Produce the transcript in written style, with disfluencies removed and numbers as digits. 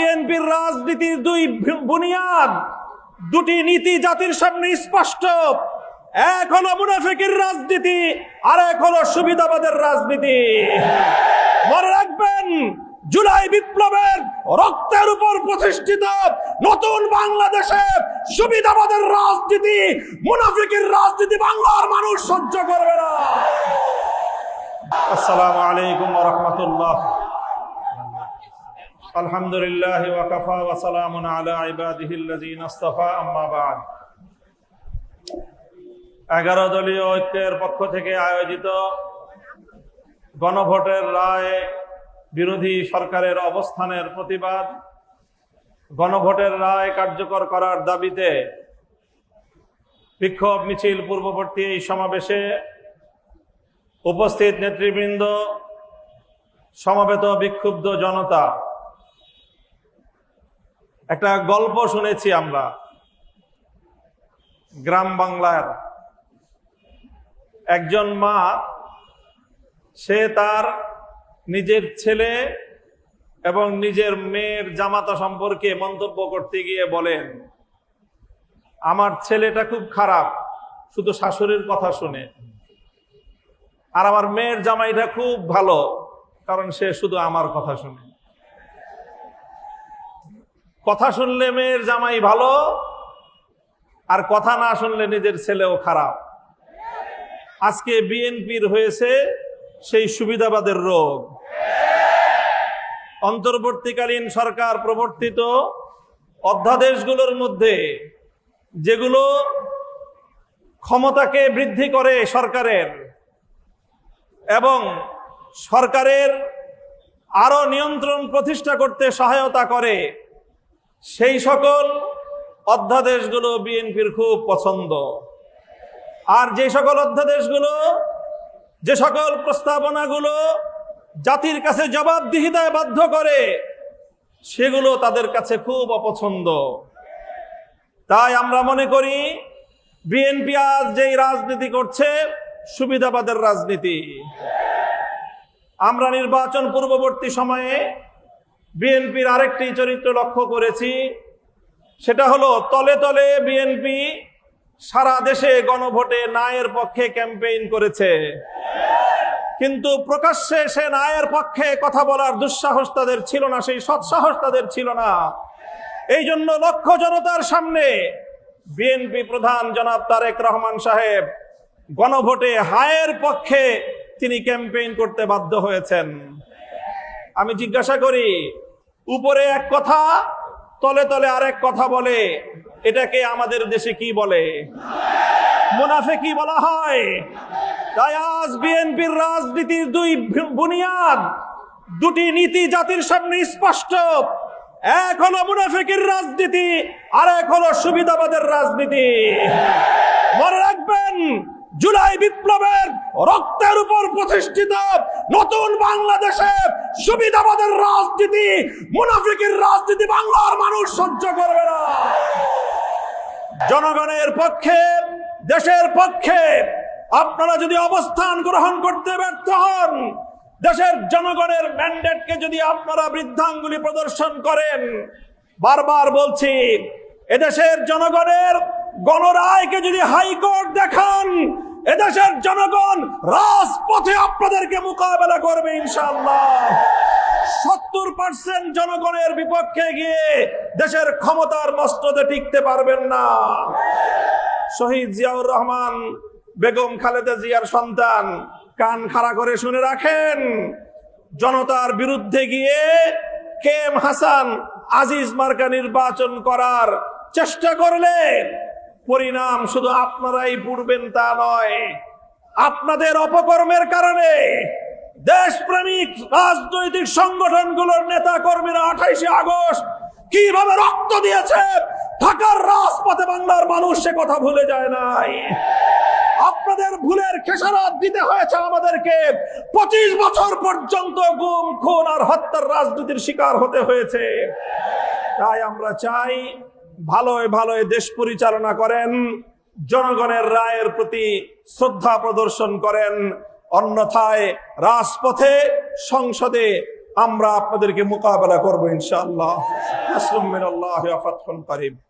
বিএনপির রাজনীতির দুই বুনিয়াদ, দুটি নীতি জাতির সামনে স্পষ্ট। এক হলো মুনাফিকের রাজনীতি, আর এক হলো সুবিধাবাদের রাজনীতি। মনে রাখবেন, জুলাই বিপ্লবের রক্তের উপর প্রতিষ্ঠিত নতুন বাংলাদেশে সুবিধাবাদের রাজনীতি, মুনাফিকের রাজনীতি বাংলার মানুষ সহ্য করবে না। আসসালামু আলাইকুম ওয়া রাহমাতুল্লাহ। আলহামদুলিল্লাহ ওয়া কাফা ওয়া সালামুন আলা ইবাদিহিল্লাযিনা ইসতাফা, আম্মা বা'দ। 11 দলীয় ঐক্যের পক্ষ থেকে আয়োজিত গণভোটের রায় বিরোধী সরকারের অবস্থানের প্রতিবাদ, গণভোটের রায় কার্যকর করার দাবিতে বিক্ষোভ মিছিল পূর্ববর্তী এই সমাবেশে উপস্থিত নেতৃবৃন্দ, সমবেত বিক্ষুব্ধ জনতা, একটা গল্প শুনেছি আমরা গ্রাম বাংলার। একজন মা, সে তার নিজের ছেলে এবং নিজের মেয়ের জামাতা সম্পর্কে মন্তব্য করতে গিয়ে বলেন, আমার ছেলেটা খুব খারাপ, শুধু শাশুড়ির কথা শুনে, আর আমার মেয়ের জামাইটা খুব ভালো, কারণ সে শুধু আমার কথা শুনে। কথা শুনলে মেয়ের জামাই ভালো, আর কথা না শুনলে নিজের ছেলেও খারাপ। আজকে বিএনপির হয়েছে সেই সুবিধাবাদের রোগ। অন্তর্বর্তীকালীন সরকার প্রবর্তিত অধ্যাদেশগুলোর মধ্যে যেগুলো ক্ষমতাকে বৃদ্ধি করে সরকারের এবং সরকারের আরো নিয়ন্ত্রণ প্রতিষ্ঠা করতে সহায়তা করে, সেই সকল অধ্যাদেশগুলো বিএনপির খুব পছন্দ। আর যে সকল অধ্যাদেশগুলো, যে সকল প্রস্তাবনাগুলো জাতির কাছে জবাবদিহিতায় বাধ্য করে, সেগুলো তাদের কাছে খুব অপছন্দ। তাই আমরা মনে করি বিএনপি আজ যেই রাজনীতি করছে, সুবিধাবাদের রাজনীতি। আমরা নির্বাচন পূর্ববর্তী সময়ে বিএনপির আরেকটি চরিত্র লক্ষ্য করেছি, সেটা হলো তলে তলে বিএনপি সারা দেশে গণভোটে ন্যায়ের পক্ষে ক্যাম্পেইন করেছে, কিন্তু প্রকাশ্যে সে ন্যায়ের পক্ষে কথা বলার দুঃসাহস তাদের ছিল না, সেই সৎসাহস তাদের ছিল না। এই জন্য লক্ষ জনতার সামনে বিএনপি প্রধান জনাব তারেক রহমান সাহেব গণভোটে হায়ের পক্ষে তিনি ক্যাম্পেইন করতে বাধ্য হয়েছেন। আমি জিজ্ঞাসা করি, উপরে এক কথা, তলে তলে আরেক কথা বলে, এটাকে আমাদের দেশে কি বলে? মুনাফিকি বলা হয়। তাই আজ বিএনপির রাজনীতির দুই বুনিয়াদ, দুটি নীতি জাতির সামনে স্পষ্ট। এক হলো মুনাফিকের রাজনীতি, আর এক হলো সুবিধাবাদের রাজনীতি। মনে রাখবেন, জুলাই বিপ্লবের রক্তের উপর প্রতিষ্ঠিত নতুন বাংলাদেশে সুবিধাবাদের রাজনীতি, মুনাফিকের রাজনীতি বাংলার মানুষ সহ্য করবে না। জনগণের পক্ষে, দেশের পক্ষে আপনারা যদি অবস্থান গ্রহণ করতে ব্যর্থ হন, দেশের জনগণের ম্যান্ডেটকে যদি আপনারা বৃদ্ধাঙ্গুলি প্রদর্শন করেন, বারবার বলছি, এদেশের জনগণের গণরায়কে যদি হাইকোর্ট দেখান, এদেশের জনগণ রাজপথে আপনাদেরকে মোকাবেলা করবে ইনশাআল্লাহ। 70% জনগণের বিপক্ষে গিয়ে দেশের ক্ষমতার মস্তদে টিকতে পারবেন না। শহীদ জিয়াউর রহমান, বেগম খালেদা জিয়ার সন্তান, কান খাড়া করে শুনে রাখেন, জনতার বিরুদ্ধে গিয়ে কেএম হাসান আজিজ মার্কা নির্বাচন করার চেষ্টা করলে পরিণাম শুধু আপনারাই পড়বেন তা নয়, আপনাদের অপকর্মের কারণে দেশপ্রেমিক রাজনৈতিক সংগঠনগুলোর নেতা কর্মীরা 28 আগস্ট কিভাবে রক্ত দিয়েছে ঢাকার রাজপথে, বাংলার মানুষ সে কথা ভুলে যায় নাই। আপনাদের ভুলের খেসারত দিতে হয়েছে আমাদেরকে। 25 বছর পর্যন্ত গুম, খুন আর হত্যার রাজনীতির শিকার হতে হয়েছে। তাই আমরা চাই ভালোয় ভালোয় দেশ পরিচালনা করেন, জনগণের রায়ের প্রতি শ্রদ্ধা প্রদর্শন করেন, অন্যথায় রাজপথে, সংসদে আমরা আপনাদেরকে মোকাবেলা করবো ইনশাআল্লাহ। নাসরুম মিনাল্লাহি ওয়া ফাতহুন করিব।